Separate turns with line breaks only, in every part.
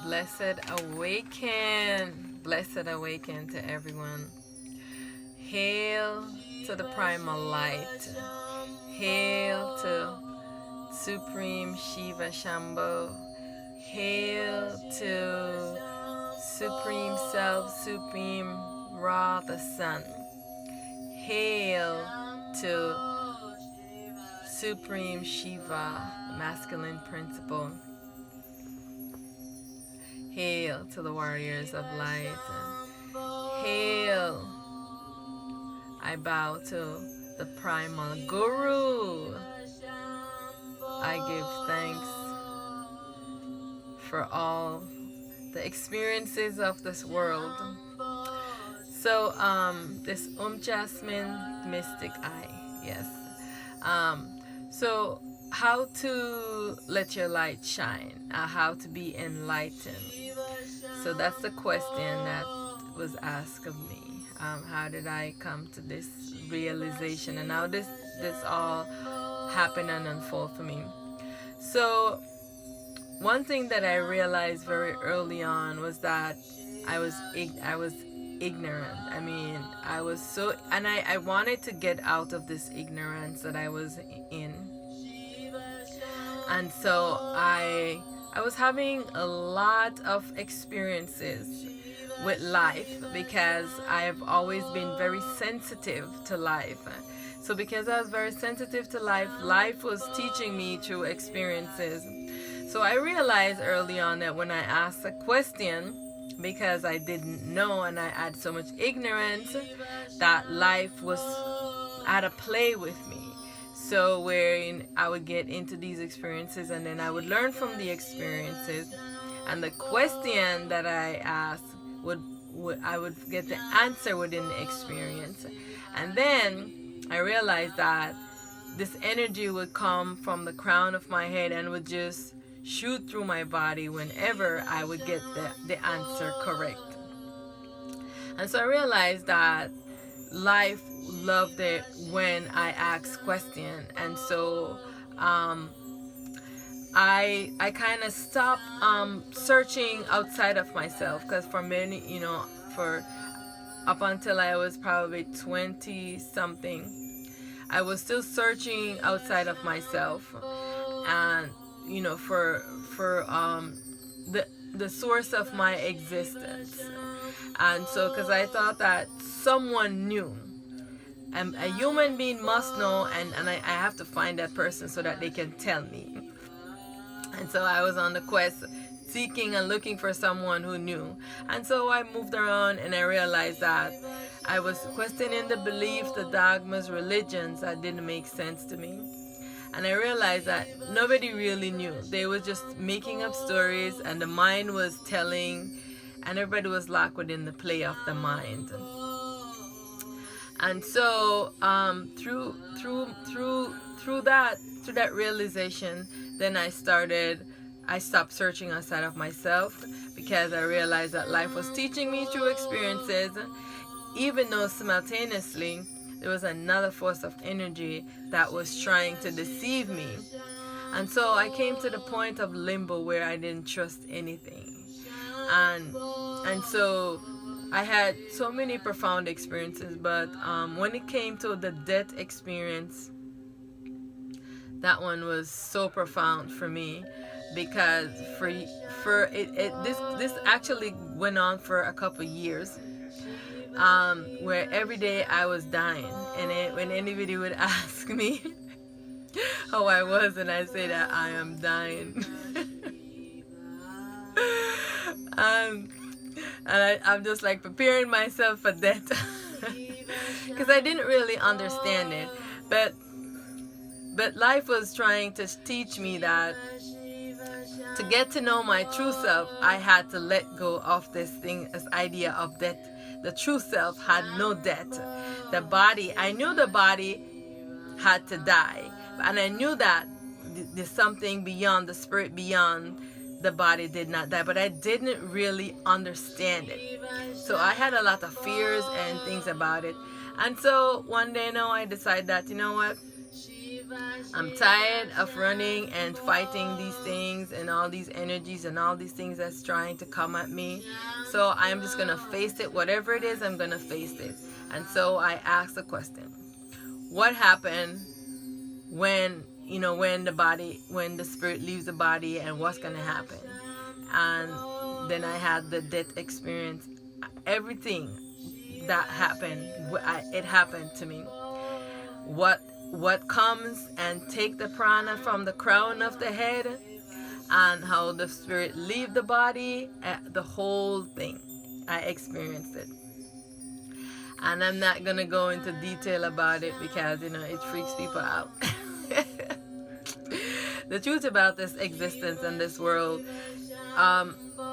Blessed awaken. Blessed awaken to everyone. Hail to the primal light. Hail to Supreme Shiva Shambho. Hail to Supreme Self, Supreme Ra the Sun. Hail to Supreme Shiva, the masculine principle. Hail to the warriors of light. Hail. I bow to the primal guru. I give thanks for all the experiences of this world. So, this Jasmine Mystic Eye, yes. So, how to let your light shine, how to be enlightened. So that's the question that was asked of me. How did I come to this realization, and how this all happened and unfold for me? So one thing that I realized very early on was that I was ignorant. I mean, I was so, and I wanted to get out of this ignorance that I was in. And so I was having a lot of experiences with life because I have always been very sensitive to life. So because I was very sensitive to life, life was teaching me through experiences. So I realized early on that when I asked a question, because I didn't know and I had so much ignorance, that life was at a play with me. So wherein I would get into these experiences and then I would learn from the experiences, and the question that I asked I would get the answer within the experience. And then I realized that this energy would come from the crown of my head and would just shoot through my body whenever I would get the answer correct. And so I realized that life loved it when I asked questions. And so I kind of stopped searching outside of myself, because for many, for up until I was probably 20 something, I was still searching outside of myself, and for the source of my existence. And so because I thought that someone knew, a human being must know, and I have to find that person so that they can tell me. And so I was on the quest, seeking and looking for someone who knew. And so I moved around and I realized that I was questioning the beliefs, the dogmas, religions that didn't make sense to me. And I realized that nobody really knew. They were just making up stories, and the mind was telling, and everybody was locked within the play of the mind. And so through that realization, then I stopped searching outside of myself, because I realized that life was teaching me through experiences, even though simultaneously there was another force of energy that was trying to deceive me. And so I came to the point of limbo where I didn't trust anything. And so I had so many profound experiences, but when it came to the death experience, that one was so profound for me, because this actually went on for a couple years, where every day I was dying, and when anybody would ask me how I was, and I say that I am dying. And I'm just like preparing myself for death, because I didn't really understand it, but life was trying to teach me that to get to know my true self, I had to let go of this idea of death. The true self had no death. The body, I knew the body had to die, and I knew that there's something beyond, the spirit beyond the body did not die, but I didn't really understand it. So I had a lot of fears and things about it. And so one day, I decided that, I'm tired of running and fighting these things and all these energies and all these things that's trying to come at me. So I'm just going to face it. Whatever it is, I'm going to face it. And so I asked the question, what happened when, when the spirit leaves the body, and what's going to happen? And then I had the death experience. Everything that happened, it happened to me. What comes and take the prana from the crown of the head, and how the spirit leave the body, the whole thing, I experienced it. And I'm not gonna go into detail about it because it freaks people out. The truth about this existence and this world,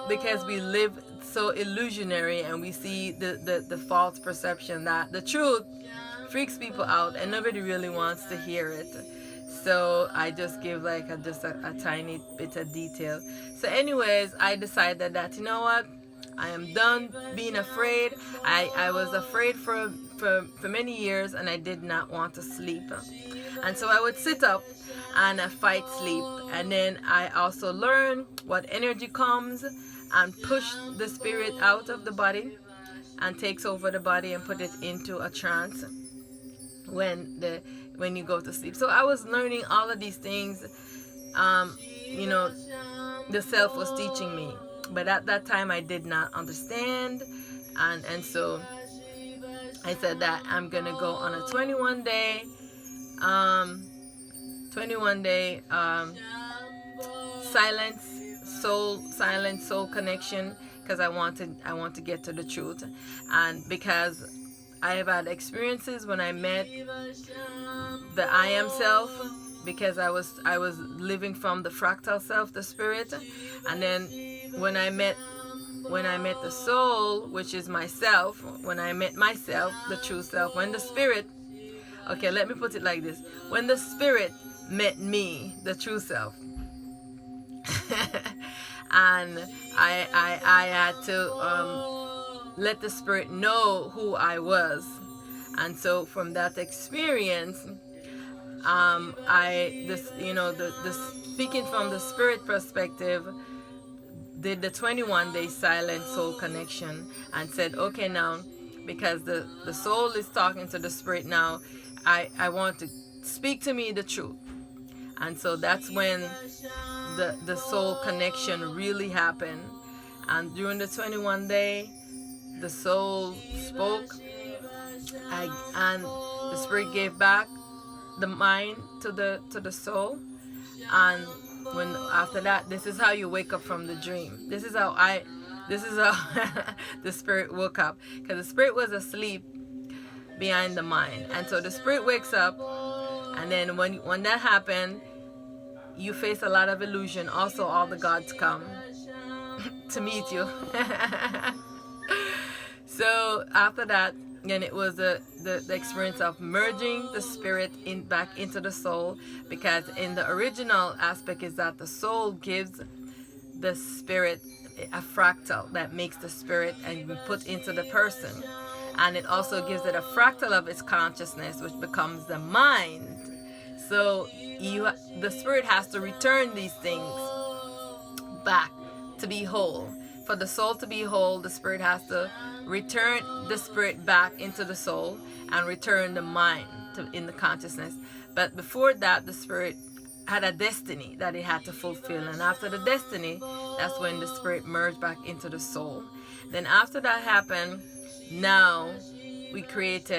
because we live so illusionary, and we see the false perception that the truth freaks people out, and nobody really wants to hear it. So I just give like a tiny bit of detail. So anyways, I decided that, you know what, I am done being afraid. I was afraid for many years, and I did not want to sleep. And so I would sit up and fight sleep. And then I also learned what energy comes and push the spirit out of the body and takes over the body and put it into a trance when you go to sleep. So I was learning all of these things. The self was teaching me, but at that time I did not understand, and so I said that I'm gonna go on a 21 day silent soul connection, because I want to get to the truth. And because I have had experiences when I met the I am self, because I was living from the fractal self, the spirit. And then when I met the soul, which is myself, when I met myself, the true self, when the spirit, okay, let me put it like this, when the spirit met me, the true self, and I had to let the spirit know who I was. And so from that experience, the speaking from the spirit perspective, did the 21 day silent soul connection, and said, okay, now because the soul is talking to the spirit now, I want to speak to me the truth. And so that's when the soul connection really happened. And during the 21 day, the soul spoke, and the spirit gave back the mind to the soul. And when after that, this is how you wake up from the dream. This is how the spirit woke up, because the spirit was asleep behind the mind. And so the spirit wakes up, and then when that happened, you face a lot of illusion. Also, all the gods come to meet you. So after that, then it was the experience of merging the spirit back into the soul, because in the original aspect is that the soul gives the spirit a fractal that makes the spirit and put into the person, and it also gives it a fractal of its consciousness, which becomes the mind. So the spirit has to return these things back to be whole. For the soul to be whole, the spirit has to return the spirit back into the soul and return the mind in the consciousness. But before that, the spirit had a destiny that it had to fulfill. And after the destiny, that's when the spirit merged back into the soul. Then after that happened, now we created